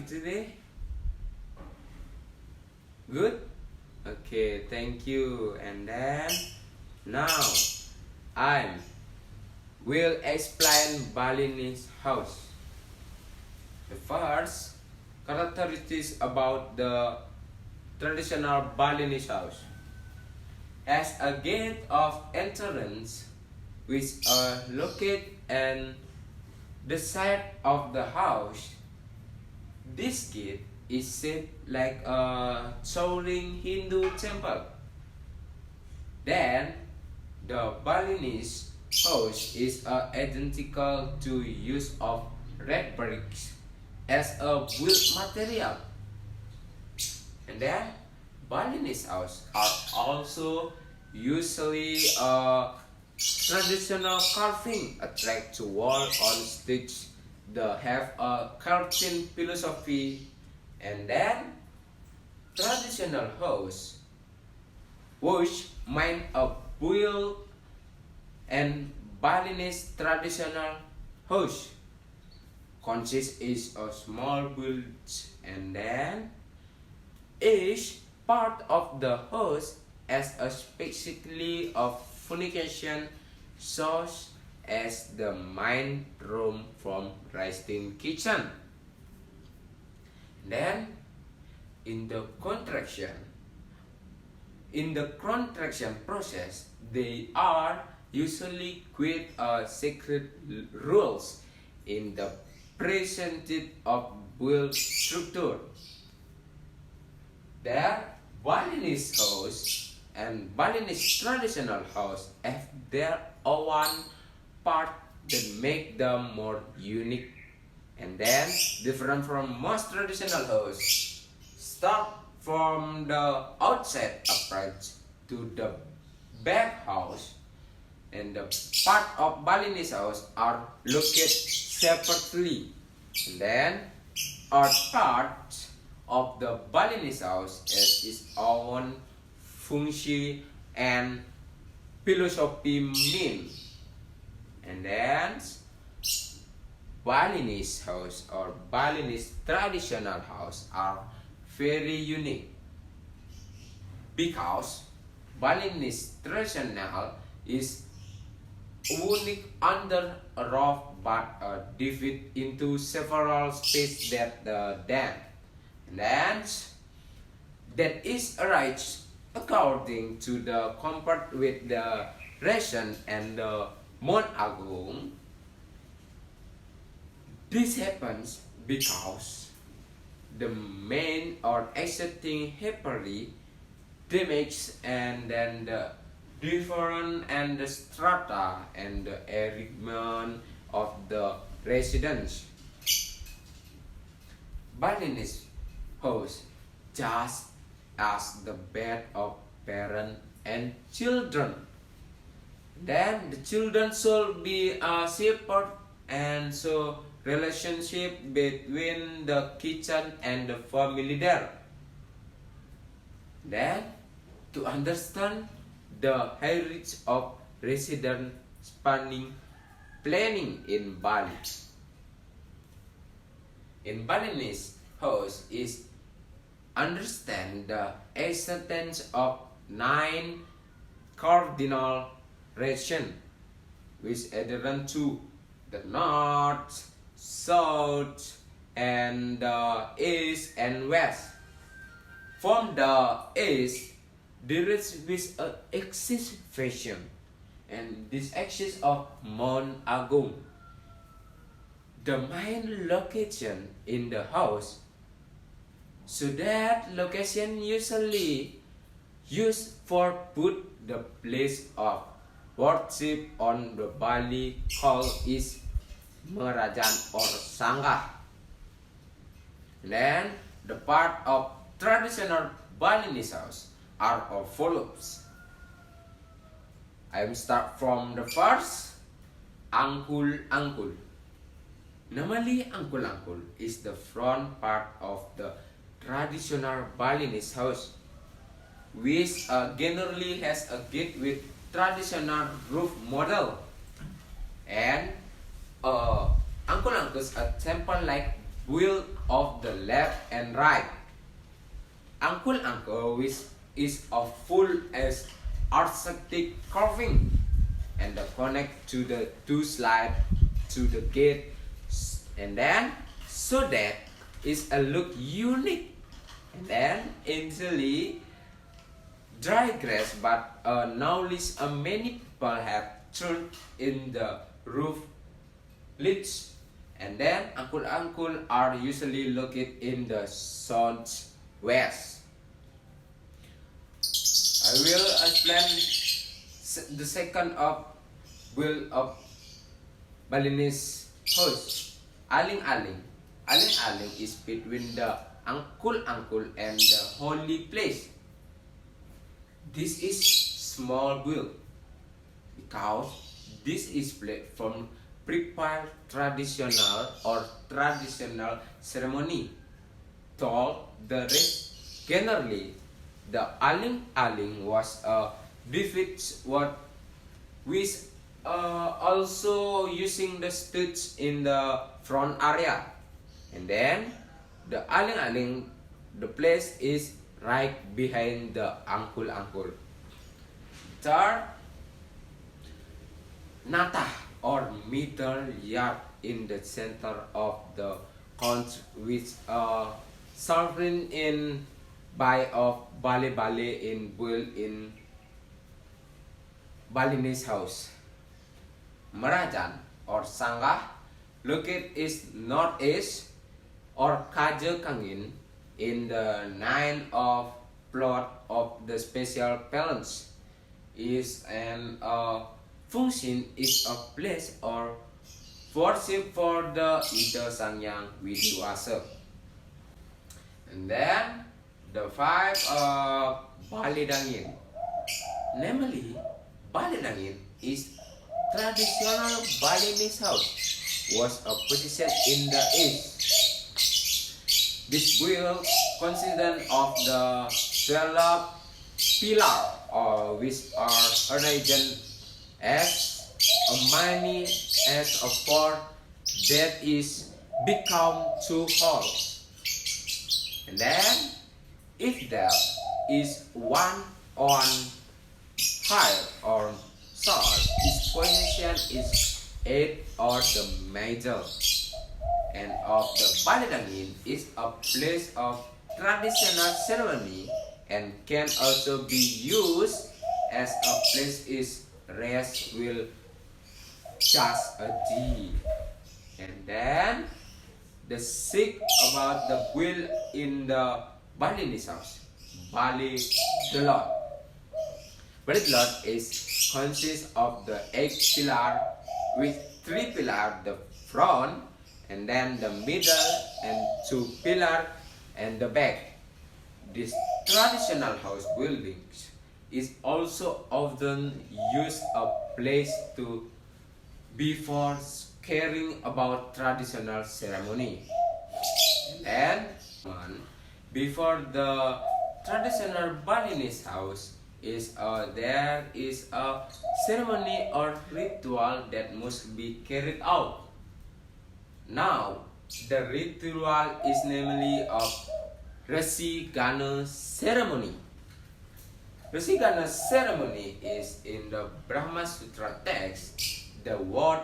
today? Good? Okay, thank you. And then now I will explain Balinese house. The first characteristics about the traditional Balinese house has a gate of entrance which are located on the side of the house. This gate is shaped like a towering Hindu temple. Then the Balinese house is identical to use of red bricks as a build material. And then Balinese houses are also usually traditional carving attract to wall on stage. They have a curtain philosophy. And then traditional house which mine a build and Balinese traditional house consists is a small build, and then each part of the house has a specifically of furniture such as the main room from resting kitchen. Then in the contraction process they are usually quite secret rules in the presented of build structure. Their Balinese house and Balinese traditional house have their own part that make them more unique and then different from most traditional house. Start from the outside approach to the back house, and the part of Balinese house are located separately. And then our part of the Balinese house has its own function and philosophy mean. And then Balinese house or Balinese traditional house are very unique because Balinese traditional is unique under a roof but divided into several spaces that then that is arranged according to the comfort with the ration and the Mon Agung. This happens because the main or existing heavily damage and then the different and the strata and the arrangement of the residents. Balinese house just as the bed of parents and children. Then the children should be separate and so relationship between the kitchen and the family there. Then to understand the heritage of resident spanning planning in Bali. In Balinese house is understand the existence of 9 cardinal regions which adherent to the north, south, and east and west. From the east, there is with an axis fashion, and this axis of Mount Agung. The main location in the house, so that location usually used for put the place of worship on the Bali called is Merajan or Sangha. Then the part of traditional Balinese house are as follows. I will start from the first, angkul. Normally angkul is the front part of the traditional Balinese house, which generally has a gate with traditional roof model, and angkul is a temple-like wheel of the left and right. Angkul-angkul which is a full as artistic carving and the connect to the two slide to the gate, and then so that is a look unique, and then easily dry grass, but nowadays many people have turned in the roof leads, and then angkul-angkul are usually located in the southwest. I will explain the second of will of Balinese house. Aling-aling. Aling-aling is between the angkul-angkul and the holy place. This is small wheel because this is from prepared traditional or traditional ceremony. Told the rest generally, the aling-aling was a befit what with also using the sticks in the front area, and then the aling-aling, the place is right behind the angkul-angkul. Third, nata or middle yard in the center of the country, which sovereign in by of bale-bale in built in Balinese house. Merajan or Sanggah located is northeast or Kaje Kangin in the 9 of plot of the special balance is an function is a place or worship for the Ida Sangyang Widiwasa. And then the 5 Balidangin. Namely, Balidangin is traditional Balinese house was a position in the east. This will consist of the 12 pillars which are arranged as many as a four that is become 2 halls. And then if there is one on higher or side, its position is 8 or the major. And of the Balinese is a place of traditional ceremony and can also be used as a place is rest will just a D. And then the 6 about the wheel in the Balinese house. Bali Delot. Bali Delot is consists of the 8 pillar with 3 pillar the front, and then the middle and 2 pillar and the back. This traditional house buildings is also often used a place to before caring about traditional ceremony. And before the traditional Balinese house is there is a ceremony or ritual that must be carried out. Now, the ritual is namely of Resi Gana ceremony. Resi Gana ceremony is in the Brahma Sutra text. The word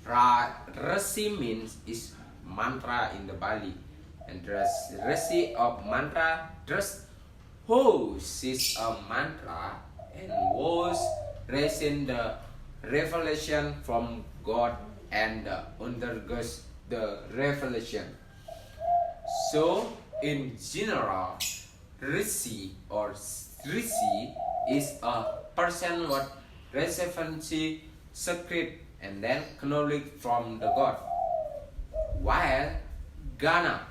Resi means is mantra in the Bali, and Resi of mantra just host is a mantra and was raising the revelation from God and undergoes the revelation. So in general, Rishi or Rishi is a person what receives secret and then knowledge from the God. While Gana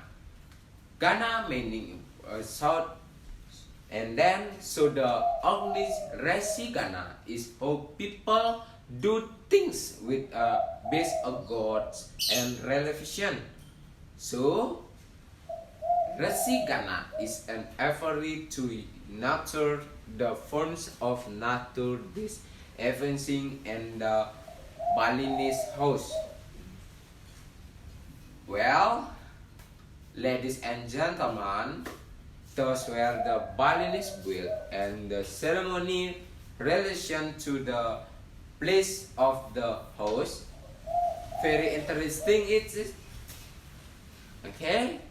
meaning south, and then so the only Rishi Gana is how people do things with base of gods and revelation. So Resi Gana is an effort to nurture the forms of nature this evincing and the Balinese house. Well, ladies and gentlemen, those were the Balinese build and the ceremony relation to the place of the host. Very interesting it is. Okay,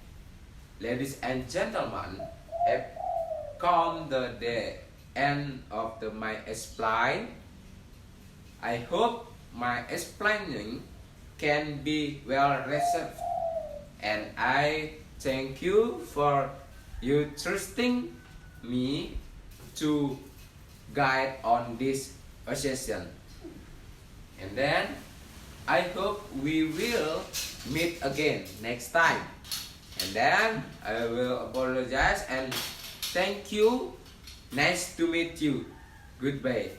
ladies and gentlemen, have come the end of my explain. I hope my explaining can be well received, and I thank you for you trusting me to guide on this session. And then I hope we will meet again next time. And then I will apologize and thank you. Nice to meet you. Goodbye.